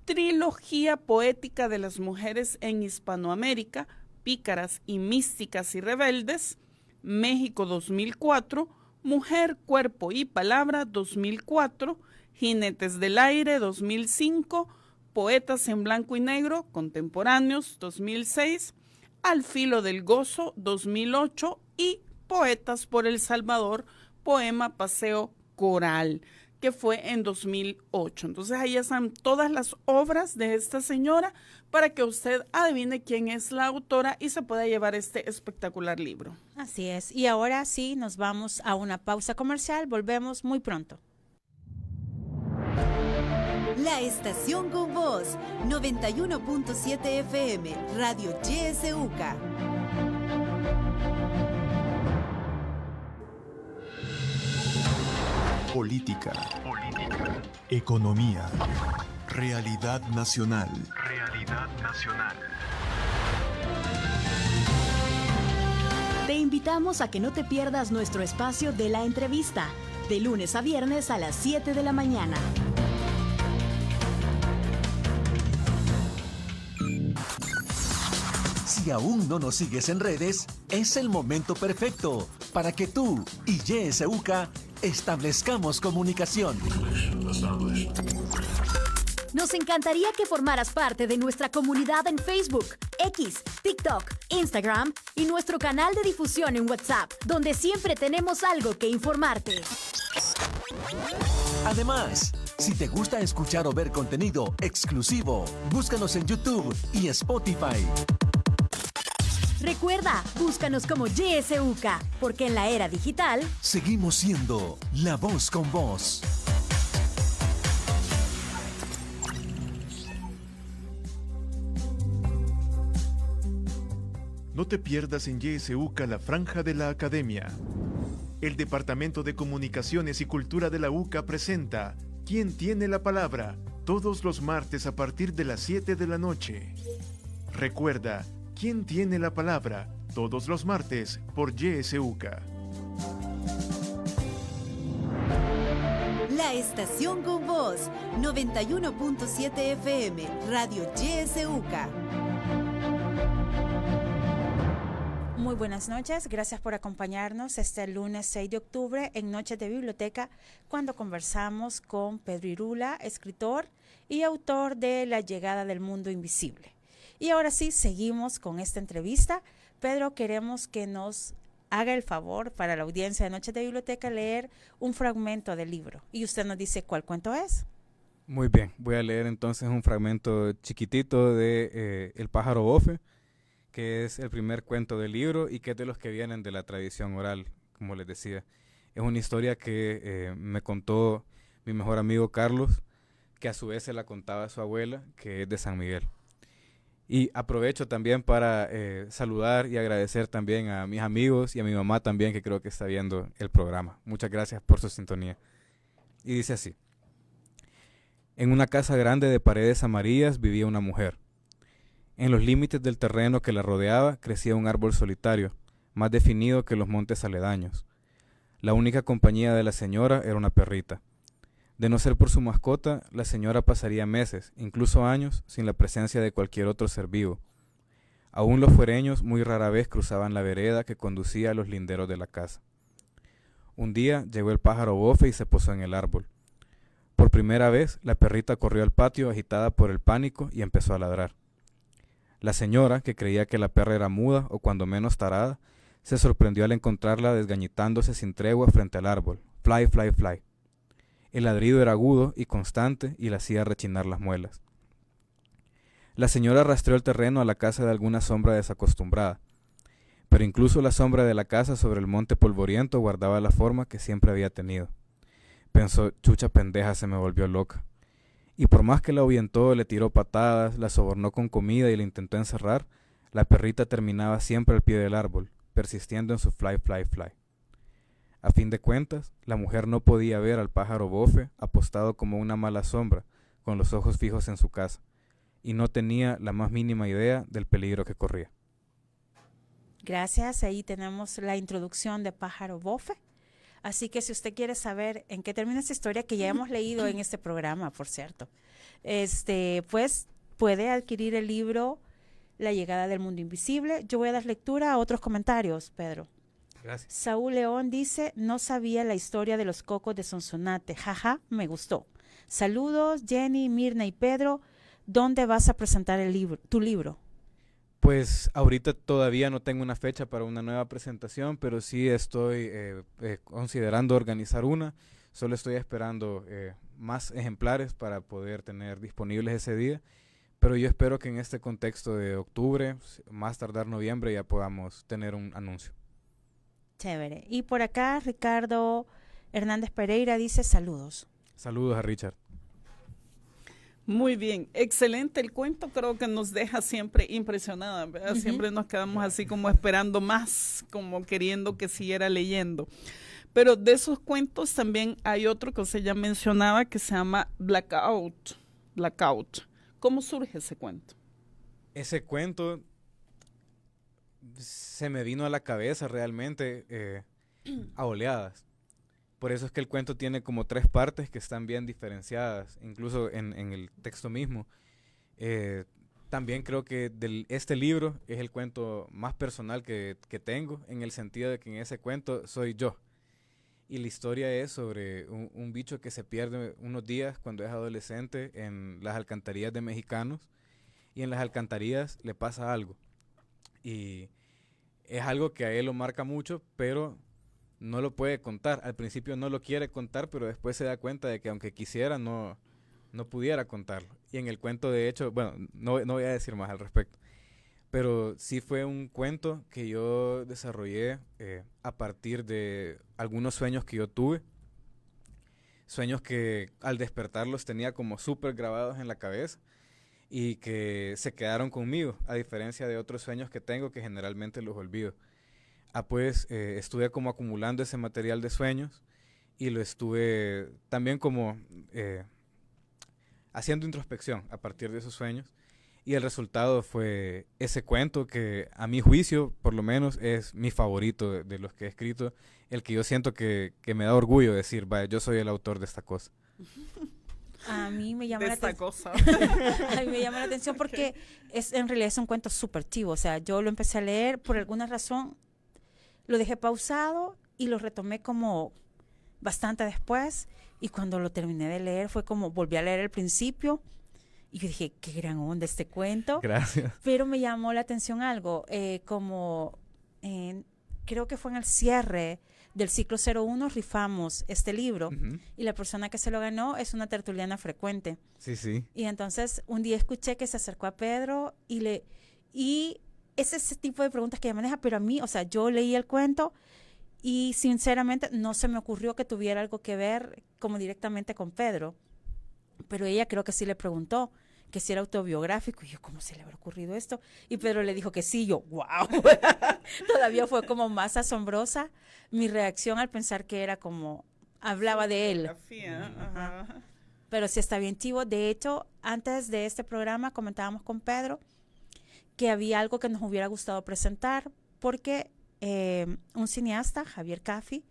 Trilogía Poética de las Mujeres en Hispanoamérica, Pícaras y Místicas y Rebeldes, México 2004, Mujer, Cuerpo y Palabra 2004, Jinetes del Aire 2005, Poetas en Blanco y Negro Contemporáneos 2006, Al Filo del Gozo 2008 y Poetas por El Salvador, Poema Paseo Coral, que fue en 2008. Entonces ahí están todas las obras de esta señora para que usted adivine quién es la autora y se pueda llevar este espectacular libro. Así es. Y ahora sí, nos vamos a una pausa comercial. Volvemos muy pronto. La estación con voz, 91.7 FM, Radio YSUCA. Política. Economía. Realidad nacional. Te invitamos a que no te pierdas nuestro espacio de la entrevista, de lunes a viernes a las 7 de la mañana. Si aún no nos sigues en redes, es el momento perfecto para que tú y YSUCA establezcamos comunicación. Nos encantaría que formaras parte de nuestra comunidad en Facebook, X, TikTok, Instagram y nuestro canal de difusión en WhatsApp, donde siempre tenemos algo que informarte. Además, si te gusta escuchar o ver contenido exclusivo, búscanos en YouTube y Spotify. Recuerda, búscanos como YSUCA, porque en la era digital seguimos siendo la voz con voz. No te pierdas en YSUCA la franja de la academia. El Departamento de Comunicaciones y Cultura de la UCA presenta ¿Quién tiene la palabra? Todos los martes a partir de las 7 de la noche. Recuerda, ¿Quién tiene la palabra? Todos los martes por YSUCA. La estación con voz, 91.7 FM, Radio YSUCA. Muy buenas noches, gracias por acompañarnos este lunes 6 de octubre en Noches de Biblioteca, cuando conversamos con Pedro Irula, escritor y autor de La Llegada del Mundo Invisible. Y ahora sí, seguimos con esta entrevista. Pedro, queremos que nos haga el favor para la audiencia de Noches de Biblioteca leer un fragmento del libro. Y usted nos dice cuál cuento es. Muy bien, voy a leer entonces un fragmento chiquitito de El pájaro bofe, que es el primer cuento del libro y que es de los que vienen de la tradición oral, como les decía. Es una historia que me contó mi mejor amigo Carlos, que a su vez se la contaba a su abuela, que es de San Miguel. Y aprovecho también para saludar y agradecer también a mis amigos y a mi mamá también, que creo que está viendo el programa. Muchas gracias por su sintonía. Y dice así: en una casa grande de paredes amarillas vivía una mujer. En los límites del terreno que la rodeaba crecía un árbol solitario, más definido que los montes aledaños. La única compañía de la señora era una perrita. De no ser por su mascota, la señora pasaría meses, incluso años, sin la presencia de cualquier otro ser vivo. Aún los fuereños muy rara vez cruzaban la vereda que conducía a los linderos de la casa. Un día llegó el pájaro bofe y se posó en el árbol. Por primera vez, la perrita corrió al patio agitada por el pánico y empezó a ladrar. La señora, que creía que la perra era muda o cuando menos tarada, se sorprendió al encontrarla desgañitándose sin tregua frente al árbol. Fly, fly, fly. El ladrido era agudo y constante y le hacía rechinar las muelas. La señora rastreó el terreno a la casa de alguna sombra desacostumbrada, pero incluso la sombra de la casa sobre el monte polvoriento guardaba la forma que siempre había tenido. Pensó, chucha pendeja, se me volvió loca. Y por más que la ahuyentó, le tiró patadas, la sobornó con comida y la intentó encerrar, la perrita terminaba siempre al pie del árbol, persistiendo en su fly, fly, fly. A fin de cuentas, la mujer no podía ver al pájaro bofe apostado como una mala sombra, con los ojos fijos en su casa, y no tenía la más mínima idea del peligro que corría. Gracias, ahí tenemos la introducción de Pájaro Bofe. Así que si usted quiere saber en qué termina esta historia, que ya hemos leído en este programa, por cierto, pues puede adquirir el libro La llegada del mundo invisible. Yo voy a dar lectura a otros comentarios, Pedro. Gracias. Saúl León dice, no sabía la historia de los cocos de Sonsonate. Jaja, me gustó. Saludos, Jenny, Mirna y Pedro. ¿Dónde vas a presentar tu libro? Pues ahorita todavía no tengo una fecha para una nueva presentación, pero sí estoy considerando organizar una. Solo estoy esperando más ejemplares para poder tener disponibles ese día. Pero yo espero que en este contexto de octubre, más tardar noviembre, ya podamos tener un anuncio. Chévere. Y por acá Ricardo Hernández Pereira dice saludos. Saludos a Richard. Muy bien, excelente el cuento, creo que nos deja siempre impresionada, ¿verdad? Siempre nos quedamos así como esperando más, como queriendo que siguiera leyendo. Pero de esos cuentos también hay otro que usted ya mencionaba que se llama Blackout. ¿Cómo surge ese cuento? Ese cuento se me vino a la cabeza realmente a oleadas. Por eso es que el cuento tiene como 3 partes que están bien diferenciadas, incluso en el texto mismo. También creo que este libro es el cuento más personal que tengo, en el sentido de que en ese cuento soy yo. Y la historia es sobre un bicho que se pierde unos días cuando es adolescente en las alcantarillas de Mexicanos, y en las alcantarillas le pasa algo. Y es algo que a él lo marca mucho, pero no lo puede contar. Al principio no lo quiere contar, pero después se da cuenta de que aunque quisiera, no pudiera contarlo. Y en el cuento, de hecho, bueno, no voy a decir más al respecto, pero sí fue un cuento que yo desarrollé a partir de algunos sueños que yo tuve. Sueños que al despertarlos tenía como súper grabados en la cabeza y que se quedaron conmigo, a diferencia de otros sueños que tengo que generalmente los olvido. Pues estuve como acumulando ese material de sueños y lo estuve también como haciendo introspección a partir de esos sueños, y el resultado fue ese cuento que a mi juicio por lo menos es mi favorito de los que he escrito, el que yo siento que me da orgullo decir, vaya, yo soy el autor de esta cosa. A mí me llama A mí me llama la atención porque en realidad es un cuento súper chivo. O sea, yo lo empecé a leer por alguna razón, lo dejé pausado y lo retomé como bastante después, y cuando lo terminé de leer fue como volví a leer el principio y yo dije, qué gran onda este cuento. Gracias. Pero me llamó la atención algo, creo que fue en el cierre del ciclo 01 rifamos este libro, y la persona que se lo ganó es una tertuliana frecuente. Sí. Y entonces un día escuché que se acercó a Pedro y es ese tipo de preguntas que ella maneja, pero a mí, o sea, yo leí el cuento y sinceramente no se me ocurrió que tuviera algo que ver como directamente con Pedro, pero ella creo que sí le preguntó que si era autobiográfico, y yo, ¿cómo se le habrá ocurrido esto? Y Pedro le dijo que sí, yo, wow. Todavía fue como más asombrosa mi reacción al pensar que era como, hablaba de él. Pero sí está bien chivo. De hecho, antes de este programa comentábamos con Pedro que había algo que nos hubiera gustado presentar, porque un cineasta, Javier Caffi,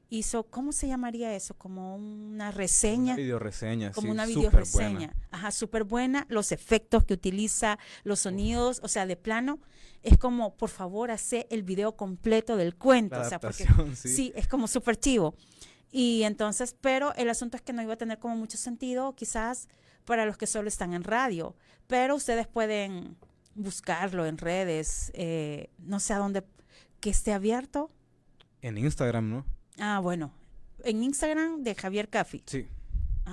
hizo, ¿cómo se llamaría eso? Como una reseña. Una videoreseña, como sí, una súper videoreseña. buena. Ajá, súper buena. Los efectos que utiliza, los sonidos, o sea, de plano, es como, por favor, hace el video completo del cuento. La o sea, porque sí, es como súper chivo. Y entonces, pero el asunto es que no iba a tener como mucho sentido, quizás para los que solo están en radio. Pero ustedes pueden buscarlo en redes, no sé a dónde, que esté abierto. En Instagram, ¿no? Ah, bueno. En Instagram de Javier Caffi. Sí.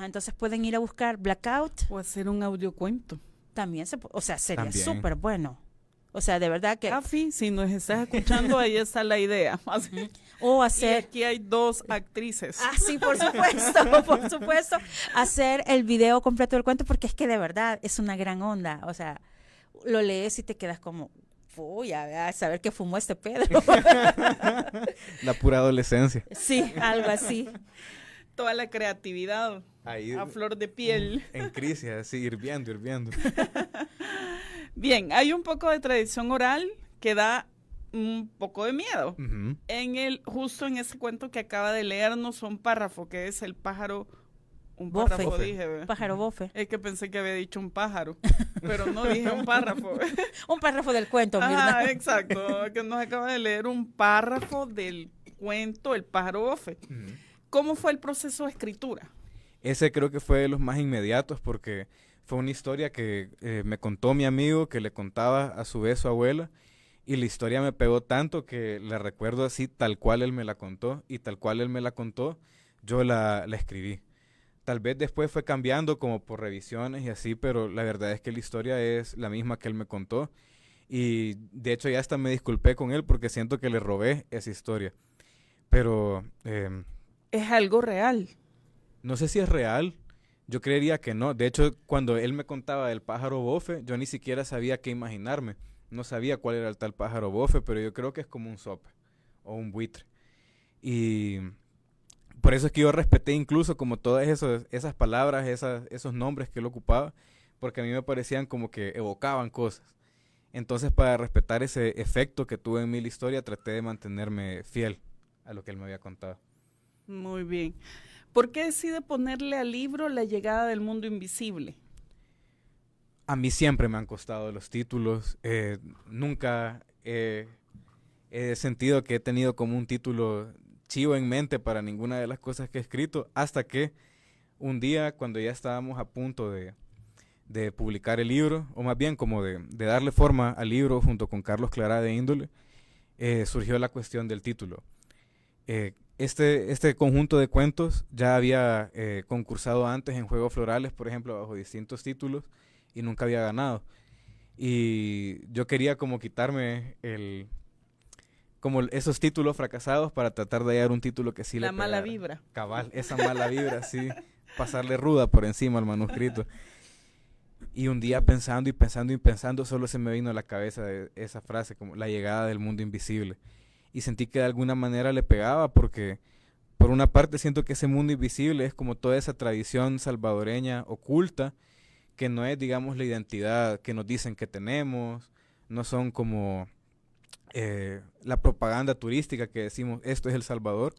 Entonces pueden ir a buscar Blackout. O hacer un audiocuento. También o sea, sería También. súper bueno. O sea, de verdad que... Caffi, si nos estás escuchando, ahí está la idea. O Y hacer... aquí hay 2 actrices. Ah, sí, por supuesto, por supuesto. Hacer el video completo del cuento, porque es que de verdad es una gran onda. O sea, lo lees y te quedas como, uy, a saber qué fumó este Pedro. La pura adolescencia. Sí, algo así. Toda la creatividad Ahí, a flor de piel. en crisis, así, hirviendo. Bien, hay un poco de tradición oral que da un poco de miedo. Ujú. Justo en ese cuento que acaba de leernos un párrafo, que es el pájaro. Un Bofe. párrafo dije, ¿verdad? Pájaro bofe. Es que pensé que había dicho un pájaro, pero no dije un párrafo. Un párrafo del cuento, Ajá, Mirna. exacto, que nos acaba de leer un párrafo del cuento El pájaro bofe. Ujú. ¿Cómo fue el proceso de escritura? Ese creo que fue de los más inmediatos porque fue una historia que me contó mi amigo, que le contaba a su vez su abuela, y la historia me pegó tanto que la recuerdo así tal cual él me la contó, y tal cual él me la contó, yo la escribí. Tal vez después fue cambiando como por revisiones y así, pero la verdad es que la historia es la misma que él me contó, y de hecho ya hasta me disculpé con él porque siento que le robé esa historia. Pero Es algo real. no sé si es real, yo creería que no. De hecho, cuando él me contaba del pájaro bofe, yo ni siquiera sabía qué imaginarme. No sabía cuál era el tal pájaro bofe, pero yo creo que es como un sope o un buitre. Y por eso es que yo respeté incluso como todas esas palabras, esos nombres que él ocupaba, porque a mí me parecían como que evocaban cosas. Entonces, para respetar ese efecto que tuve en mi historia, traté de mantenerme fiel a lo que él me había contado. Muy bien. ¿Por qué decide ponerle al libro La llegada del mundo invisible? A mí siempre me han costado los títulos. Nunca he sentido que he tenido como un título chivo en mente para ninguna de las cosas que he escrito, hasta que un día, cuando ya estábamos a punto de publicar el libro, o más bien como de darle forma al libro junto con Carlos Clará de Índole, surgió la cuestión del título. Este conjunto de cuentos ya había concursado antes en Juegos Florales, por ejemplo, bajo distintos títulos, y nunca había ganado. Y yo quería como quitarme como esos títulos fracasados para tratar de hallar un título que sí La le mala pegara. vibra. Cabal, esa mala vibra, sí, pasarle ruda por encima al manuscrito. Y un día pensando y pensando y pensando, solo se me vino a la cabeza esa frase, como la llegada del mundo invisible. Y sentí que de alguna manera le pegaba porque, por una parte, siento que ese mundo invisible es como toda esa tradición salvadoreña oculta, que no es, digamos, la identidad que nos dicen que tenemos, no son como la propaganda turística que decimos, esto es El Salvador,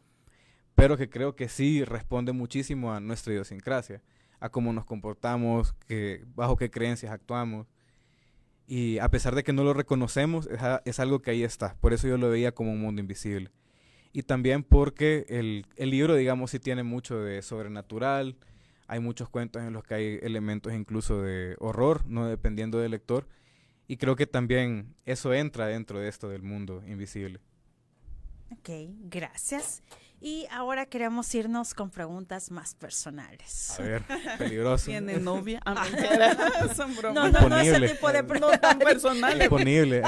pero que creo que sí responde muchísimo a nuestra idiosincrasia, a cómo nos comportamos, bajo qué creencias actuamos. Y a pesar de que no lo reconocemos, es algo que ahí está. Por eso yo lo veía como un mundo invisible. Y también porque el libro, digamos, sí tiene mucho de sobrenatural. Hay muchos cuentos en los que hay elementos incluso de horror, no dependiendo del lector. Y creo que también eso entra dentro de esto del mundo invisible. Ok, gracias. Y ahora queremos irnos con preguntas más personales. A ver, peligroso. ¿Tiene novia? Ah, mentira. Son bromas. No, ese tipo de preguntas. No tan personales. Disponible.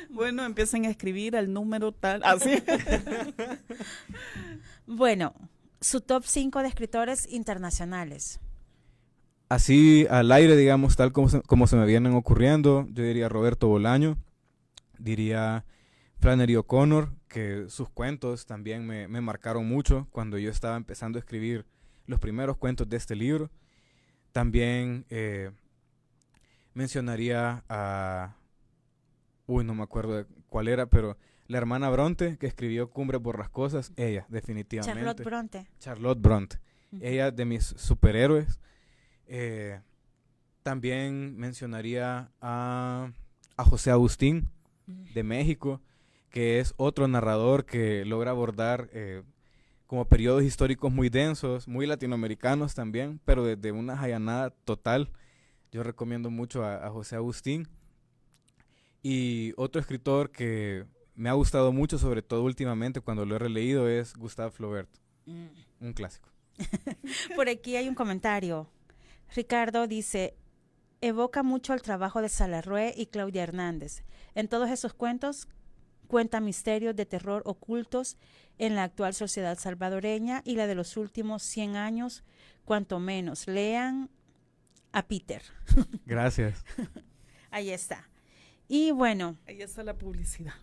Bueno, empiecen a escribir al número tal. Así. Bueno, su top 5 de escritores internacionales. Así al aire, digamos, tal como se me vienen ocurriendo, yo diría Roberto Bolaño, diría Flannery O'Connor, que sus cuentos también me marcaron mucho cuando yo estaba empezando a escribir los primeros cuentos de este libro. También mencionaría a... no me acuerdo de cuál era, pero la hermana Bronte, que escribió Cumbres Borrascosas, ella, definitivamente. Charlotte Bronte. Charlotte Bronte. Ella de mis superhéroes. También mencionaría a José Agustín, de México, que es otro narrador que logra abordar como periodos históricos muy densos, muy latinoamericanos también, pero desde una jayanada total. Yo recomiendo mucho a José Agustín. Y otro escritor que me ha gustado mucho, sobre todo últimamente cuando lo he releído, es Gustave Flaubert, un clásico. Por aquí hay un comentario. Ricardo dice, evoca mucho el trabajo de Salarrué y Claudia Hernández. En todos esos cuentos cuenta misterios de terror ocultos en la actual sociedad salvadoreña y la de los últimos 100 años, cuanto menos. Lean a Peter. Gracias. Ahí está. Y bueno. Ahí está la publicidad.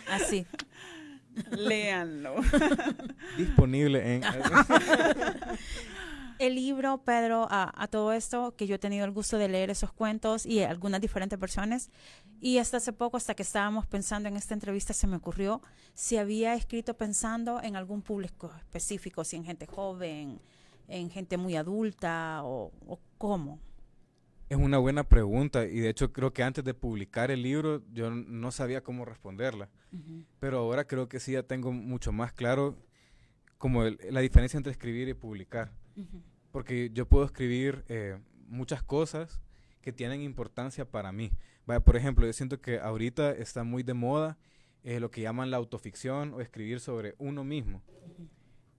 Así. Léanlo. Disponible en... El libro, Pedro, a todo esto, que yo he tenido el gusto de leer esos cuentos y algunas diferentes versiones, y hasta hace poco, hasta que estábamos pensando en esta entrevista, se me ocurrió si había escrito pensando en algún público específico, si en gente joven, en gente muy adulta o cómo. Es una buena pregunta y de hecho creo que antes de publicar el libro yo no sabía cómo responderla, pero ahora creo que sí ya tengo mucho más claro como la diferencia entre escribir y publicar, porque yo puedo escribir muchas cosas que tienen importancia para mí. Vaya, por ejemplo, yo siento que ahorita está muy de moda lo que llaman la autoficción o escribir sobre uno mismo,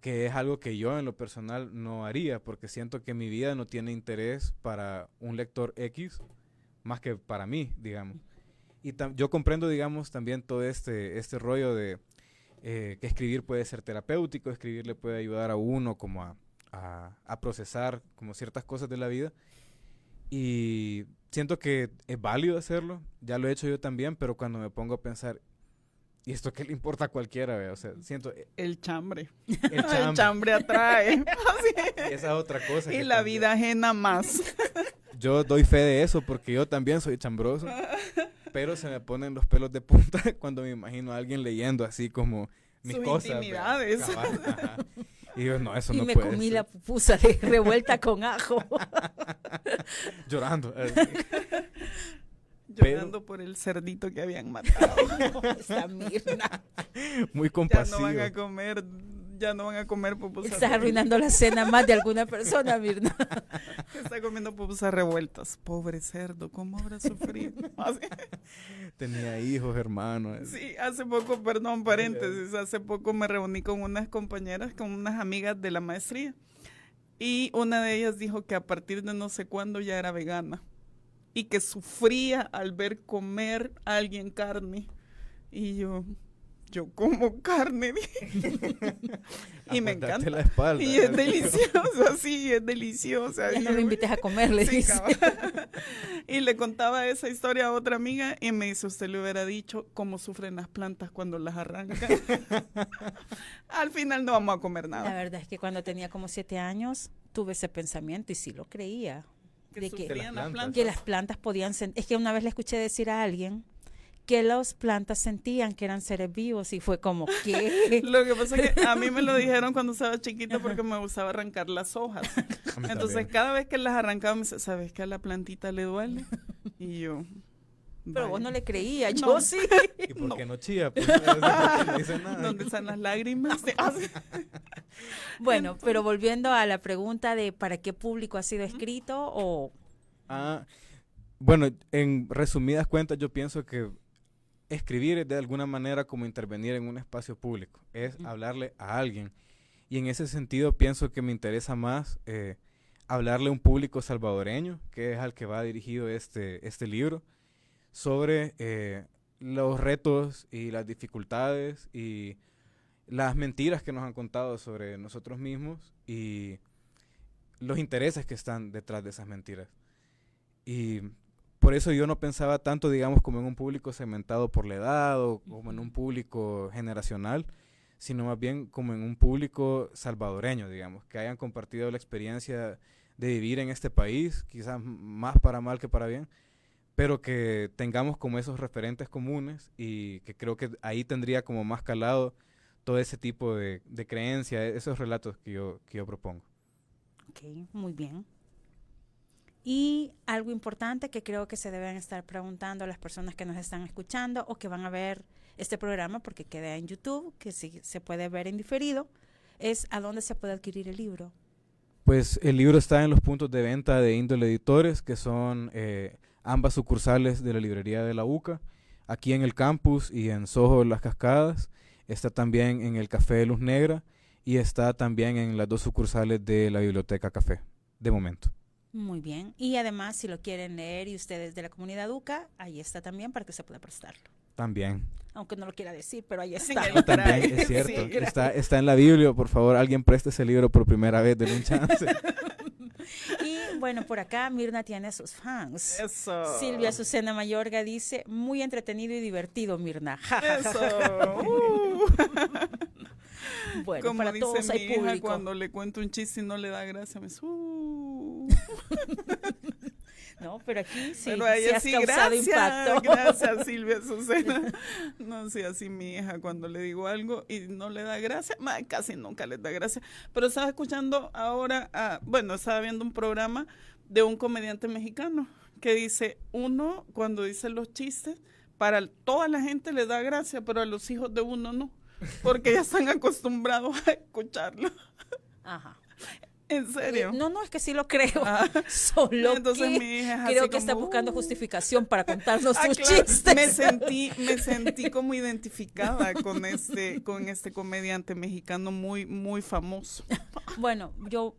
que es algo que yo en lo personal no haría, porque siento que mi vida no tiene interés para un lector X más que para mí, digamos. Y yo comprendo, digamos, también todo este rollo de que escribir puede ser terapéutico, escribir le puede ayudar a uno como a procesar como ciertas cosas de la vida. Y siento que es válido hacerlo, ya lo he hecho yo también, pero cuando me pongo a pensar, ¿y esto qué le importa a cualquiera? ¿Ve? O sea, siento... El chambre. El chambre atrae. Esa es otra cosa. Y la vida ajena más. Yo doy fe de eso porque yo también soy chambroso, pero se me ponen los pelos de punta cuando me imagino a alguien leyendo así como mis sus cosas. Intimidades. Y yo, no, eso y no me puede comí ser. la pupusa de revuelta con ajo. Llorando. Llorando por el cerdito que habían matado. Esta Mirna. Muy compasivo. Ya no van a comer pupusas. Estás arruinando la cena más de alguna persona, Mirna. Está comiendo pupusas revueltas. Pobre cerdo, ¿cómo habrá sufrido? Tenía hijos, hermanos. Sí, hace poco, perdón, paréntesis, hace poco me reuní con unas compañeras, con unas amigas de la maestría. Y una de ellas dijo que a partir de no sé cuándo ya era vegana. Y que sufría al ver comer a alguien carne. Y yo como carne. Y me encanta. La espalda. Y es deliciosa, sí, es deliciosa. Ya no me invites a comer, le sí, dice. Y le contaba esa historia a otra amiga y me dice, usted le hubiera dicho cómo sufren las plantas cuando las arrancan. Al final no vamos a comer nada. La verdad es que cuando tenía como 7 años tuve ese pensamiento y sí lo creía. De que las plantas podían sentir. Es que una vez le escuché decir a alguien que las plantas sentían que eran seres vivos y fue como, ¿qué? Lo que pasa es que a mí me lo dijeron cuando estaba chiquita porque me gustaba arrancar las hojas. Entonces cada vez que las arrancaba me decía, ¿sabes que a la plantita le duele? Y yo... Pero vos no le creías, yo no. sí. ¿Y por qué no chía? Pues, no dice nada. ¿Dónde están las lágrimas? Bueno, pero volviendo a la pregunta de ¿para qué público ha sido escrito? O... Bueno, en resumidas cuentas yo pienso que escribir es de alguna manera como intervenir en un espacio público, es hablarle a alguien. Y en ese sentido pienso que me interesa más hablarle a un público salvadoreño, que es al que va dirigido este libro, sobre los retos y las dificultades y las mentiras que nos han contado sobre nosotros mismos y los intereses que están detrás de esas mentiras. Y por eso yo no pensaba tanto, digamos, como en un público segmentado por la edad o como en un público generacional, sino más bien como en un público salvadoreño, digamos, que hayan compartido la experiencia de vivir en este país, quizás más para mal que para bien, pero que tengamos como esos referentes comunes y que creo que ahí tendría como más calado todo ese tipo de creencia, esos relatos que yo propongo. Ok, muy bien. Y algo importante que creo que se deben estar preguntando a las personas que nos están escuchando o que van a ver este programa porque queda en YouTube, que sí se puede ver en diferido, es ¿a dónde se puede adquirir el libro? Pues el libro está en los puntos de venta de Índole Editores, que son ambas sucursales de la librería de la UCA, aquí en el campus y en Soho Las Cascadas. Está también en el Café de Luz Negra y está también en las 2 sucursales de la Biblioteca Café, de momento. Muy bien. Y además, si lo quieren leer y ustedes de la comunidad UCA, ahí está también para que se pueda prestarlo. También. Aunque no lo quiera decir, pero ahí está. También, es cierto. Sí, está en la Biblia. Por favor, alguien preste ese libro por primera vez, denle un chance. Y bueno, por acá Mirna tiene sus fans. Eso. Silvia Azucena Mayorga dice, muy entretenido y divertido, Mirna. Eso. Bueno, como para dice todos mi hay hija público. cuando le cuento un chiste y no le da gracia, me No, pero aquí sí, pero ahí sí has sí, causado gracias, impacto. gracias Silvia Azucena. No sé, así mi hija cuando le digo algo y no le da gracia, casi nunca les da gracia. Pero estaba escuchando ahora, estaba viendo un programa de un comediante mexicano que dice, uno cuando dice los chistes, para toda la gente le da gracia, pero a los hijos de uno no, porque ya están acostumbrados a escucharlo. Ajá. ¿En serio? No, es que sí lo creo. Solo entonces que mi hija es creo así que está como, buscando justificación para contarnos sus claro, chistes. Me sentí como identificada con este comediante mexicano muy, muy famoso. Bueno, yo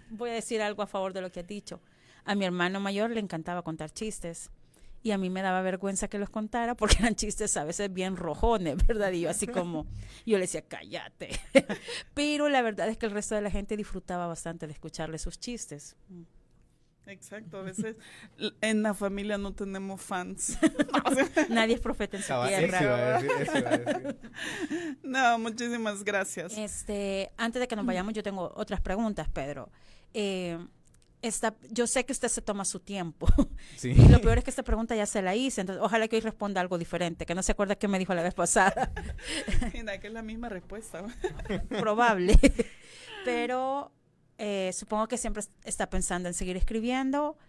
voy a decir algo a favor de lo que has dicho. A mi hermano mayor le encantaba contar chistes. Y a mí me daba vergüenza que los contara porque eran chistes a veces bien rojones, ¿verdad? Y yo así como, yo le decía, cállate. Pero la verdad es que el resto de la gente disfrutaba bastante de escucharle sus chistes. Exacto, a veces en la familia no tenemos fans. Nadie es profeta en su tierra. Eso iba a decir. No, muchísimas gracias. Antes de que nos vayamos, yo tengo otras preguntas, Pedro. Yo sé que usted se toma su tiempo. Sí. Y lo peor es que esta pregunta ya se la hice, entonces ojalá que hoy responda algo diferente, que no se acuerda que me dijo la vez pasada. Mira, que es la misma respuesta. Probable. Pero supongo que siempre está pensando en seguir escribiendo.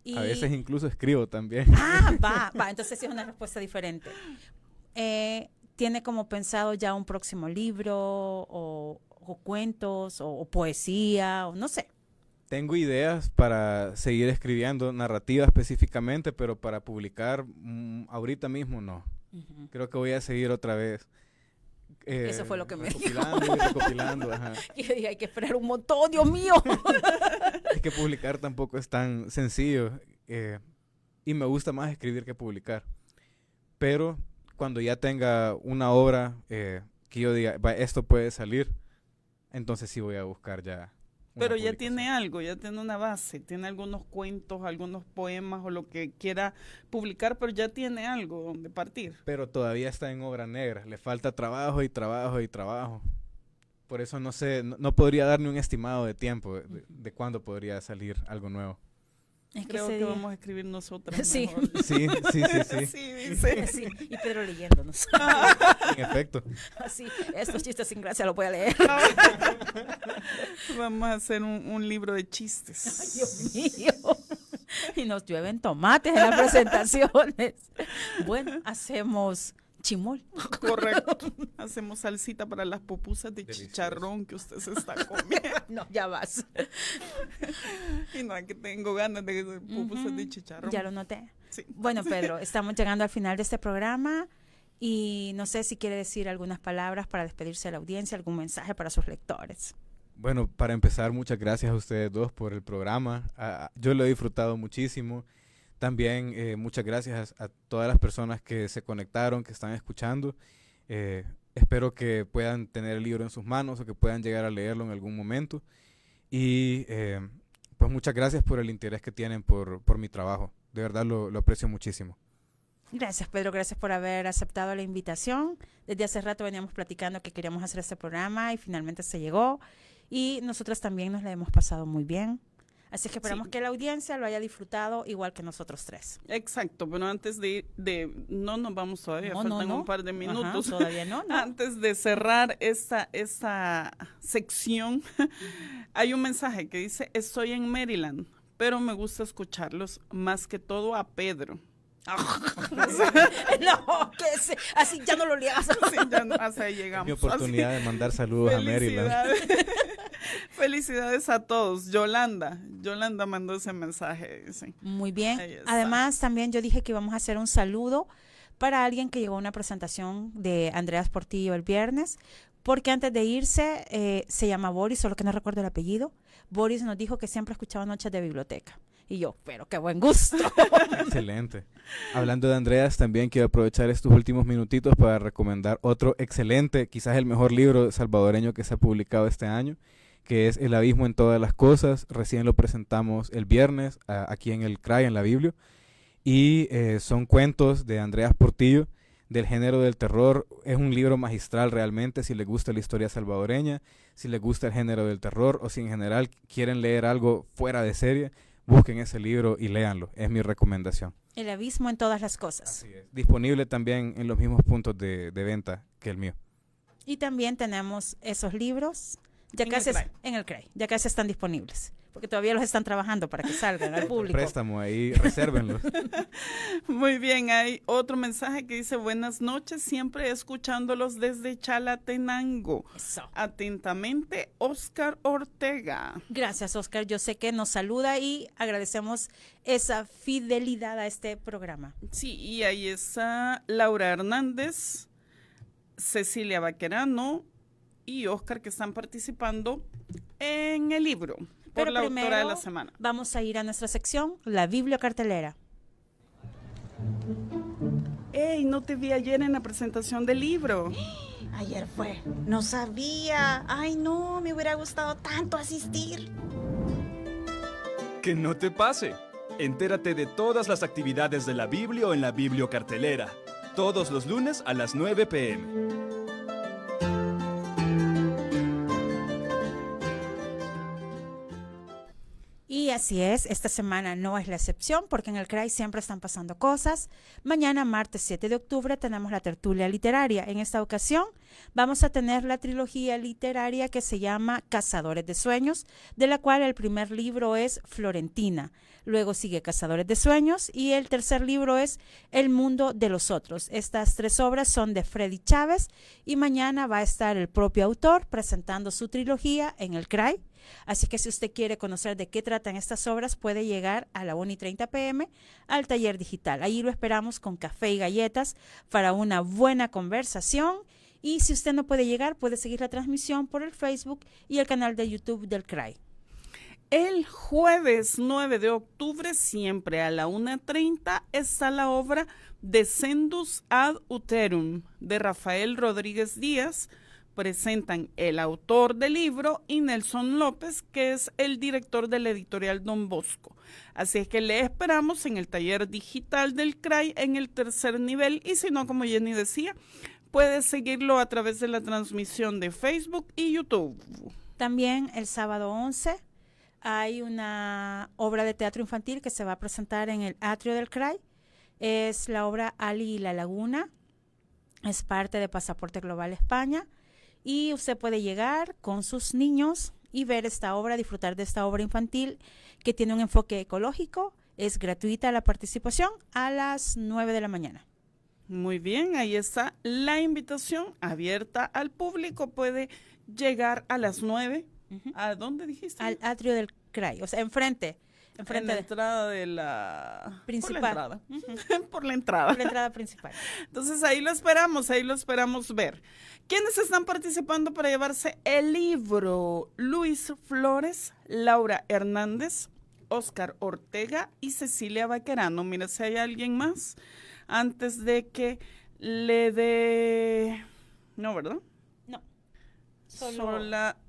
Y... A veces incluso escribo también. Va, entonces sí es una respuesta diferente. ¿Tiene como pensado ya un próximo libro o cuentos o poesía o no sé? Tengo ideas para seguir escribiendo, narrativa específicamente, pero para publicar ahorita mismo no. Uh-huh. Creo que voy a seguir otra vez. Eso fue lo que me dijo. Recopilando, ajá. Y yo dije, hay que esperar un montón, Dios mío. Es que publicar tampoco es tan sencillo. Y me gusta más escribir que publicar. Pero cuando ya tenga una obra que yo diga, esto puede salir, entonces sí voy a buscar ya. Pero ya tiene algo, ya tiene una base, tiene algunos cuentos, algunos poemas o lo que quiera publicar, pero ya tiene algo donde partir. Pero todavía está en obra negra, le falta trabajo y trabajo y trabajo. Por eso no sé, no podría dar ni un estimado de tiempo de cuándo podría salir algo nuevo. Creo que vamos a escribir nosotras. Sí. Mejor. Sí. Sí, dice. Sí, y Pedro leyéndonos. En efecto. Así, estos chistes sin gracia los voy a leer. Vamos a hacer un libro de chistes. Ay, Dios mío. Y nos llueven tomates en las presentaciones. Bueno, hacemos chimol. Correcto. Hacemos salsita para las pupusas de chicharrón que usted se está comiendo. No, ya vas. Y no, que tengo ganas de pupusas de chicharrón. Ya lo noté. Sí. Bueno, Pedro, estamos llegando al final de este programa y no sé si quiere decir algunas palabras para despedirse de la audiencia, algún mensaje para sus lectores. Bueno, para empezar, muchas gracias a ustedes dos por el programa. Yo lo he disfrutado muchísimo. También muchas gracias a todas las personas que se conectaron, que están escuchando. Espero que puedan tener el libro en sus manos o que puedan llegar a leerlo en algún momento. Y pues muchas gracias por el interés que tienen por mi trabajo. De verdad lo aprecio muchísimo. Gracias, Pedro. Gracias por haber aceptado la invitación. Desde hace rato veníamos platicando que queríamos hacer este programa y finalmente se llegó. Y nosotros también nos la hemos pasado muy bien. Así que esperamos que la audiencia lo haya disfrutado igual que nosotros tres. Exacto, pero antes de no nos vamos todavía, faltan un par de minutos. Ajá, todavía no. Antes de cerrar esta sección, hay un mensaje que dice, estoy en Maryland, pero me gusta escucharlos más que todo a Pedro. No, que así ya no lo leas. Sí, ya no, hasta ahí llegamos. Mi oportunidad de mandar saludos a Maryland. Felicidades a todos. Yolanda mandó ese mensaje. Dice. Muy bien. Además, también yo dije que íbamos a hacer un saludo para alguien que llegó a una presentación de Andreas Portillo el viernes, porque antes de irse se llama Boris, solo que no recuerdo el apellido. Boris nos dijo que siempre escuchaba Noches de Biblioteca. Y yo, pero qué buen gusto. Excelente. Hablando de Andreas, también quiero aprovechar estos últimos minutitos para recomendar otro excelente, quizás el mejor libro salvadoreño que se ha publicado este año, que es El abismo en todas las cosas. Recién lo presentamos el viernes aquí en el CRAI, en la Biblia. Y son cuentos de Andreas Portillo, del género del terror. Es un libro magistral realmente, si les gusta la historia salvadoreña, si les gusta el género del terror, o si en general quieren leer algo fuera de serie, busquen ese libro y léanlo. Es mi recomendación. El abismo en todas las cosas. Así es. Disponible también en los mismos puntos de venta que el mío. Y también tenemos esos libros en el CRAI. Ya casi están disponibles, porque todavía los están trabajando para que salgan al público. Préstamo ahí, resérvenlos. Muy bien, hay otro mensaje que dice: buenas noches, siempre escuchándolos desde Chalatenango. Eso. Atentamente, Oscar Ortega. Gracias, Oscar. Yo sé que nos saluda y agradecemos esa fidelidad a este programa. Sí, y ahí está Laura Hernández, Cecilia Baquerano y Oscar, que están participando en el libro. Por Pero la primero, autora de la semana. Vamos a ir a nuestra sección, la bibliocartelera. ¡Ey! No te vi ayer en la presentación del libro. Ayer fue. No sabía. Ay, no, me hubiera gustado tanto asistir. Que no te pase. Entérate de todas las actividades de la Biblio en la bibliocartelera. Todos los lunes a las 9 p.m. Y así es, esta semana no es la excepción, porque en el CRAI siempre están pasando cosas. Mañana, martes 7 de octubre, tenemos la tertulia literaria. En esta ocasión vamos a tener la trilogía literaria que se llama Cazadores de Sueños, de la cual el primer libro es Florentina. Luego sigue Cazadores de Sueños y el tercer libro es El mundo de los otros. Estas tres obras son de Freddy Chávez y mañana va a estar el propio autor presentando su trilogía en el CRAI. Así que si usted quiere conocer de qué tratan estas obras, puede llegar a la 1:30 p.m. al taller digital. Allí lo esperamos con café y galletas para una buena conversación. Y si usted no puede llegar, puede seguir la transmisión por el Facebook y el canal de YouTube del CRAI. El jueves 9 de octubre, siempre a la 1:30, está la obra Descendus ad Uterum de Rafael Rodríguez Díaz. Presentan el autor del libro y Nelson López, que es el director de la editorial Don Bosco. Así es que le esperamos en el taller digital del CRAI en el tercer nivel, y si no, como Jenny decía, puede seguirlo a través de la transmisión de Facebook y YouTube. También el sábado 11 hay una obra de teatro infantil que se va a presentar en el atrio del CRAI. Es la obra Ali y la Laguna. Es parte de Pasaporte Global España. Y usted puede llegar con sus niños y ver esta obra, disfrutar de esta obra infantil que tiene un enfoque ecológico. Es gratuita la participación a las 9 de la mañana. Muy bien, ahí está la invitación abierta al público. Puede llegar a las 9. ¿A dónde dijiste? Al atrio del CRAI, o sea, enfrente en la entrada de la principal. Por la entrada. Por la entrada principal. Entonces ahí lo esperamos ver. ¿Quiénes están participando para llevarse el libro? Luis Flores, Laura Hernández, Oscar Ortega y Cecilia Baquerano. Mira, si hay alguien más, antes de que le dé... No, ¿verdad? No.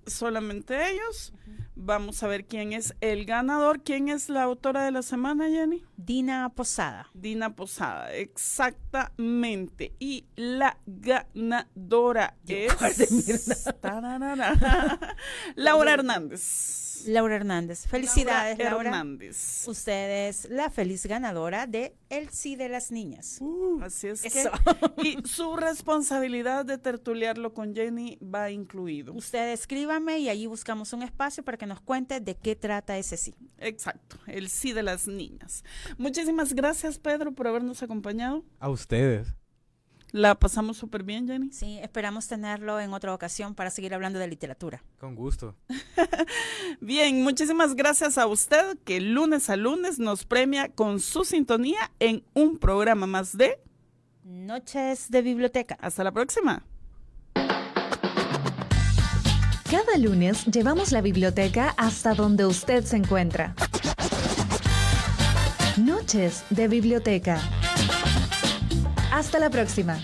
Solamente ellos. Vamos a ver quién es el ganador. ¿Quién es la autora de la semana, Jenny? Dina Posada. Dina Posada, exactamente. Y la ganadora es... Laura Hernández. Laura Hernández. Felicidades, Laura. Hernández. Usted es la feliz ganadora de El Sí de las Niñas. Así es Eso. que... Y su responsabilidad de tertuliarlo con Jenny va incluido. Usted escríbame y allí buscamos un espacio para que nos cuente de qué trata ese sí. Exacto, El Sí de las Niñas. Muchísimas gracias, Pedro, por habernos acompañado. A ustedes. La pasamos súper bien, Jenny. Sí, esperamos tenerlo en otra ocasión para seguir hablando de literatura. Con gusto. Bien, muchísimas gracias a usted que lunes a lunes nos premia con su sintonía en un programa más de Noches de Biblioteca. Hasta la próxima. Cada lunes llevamos la biblioteca hasta donde usted se encuentra. Noches de Biblioteca. Hasta la próxima.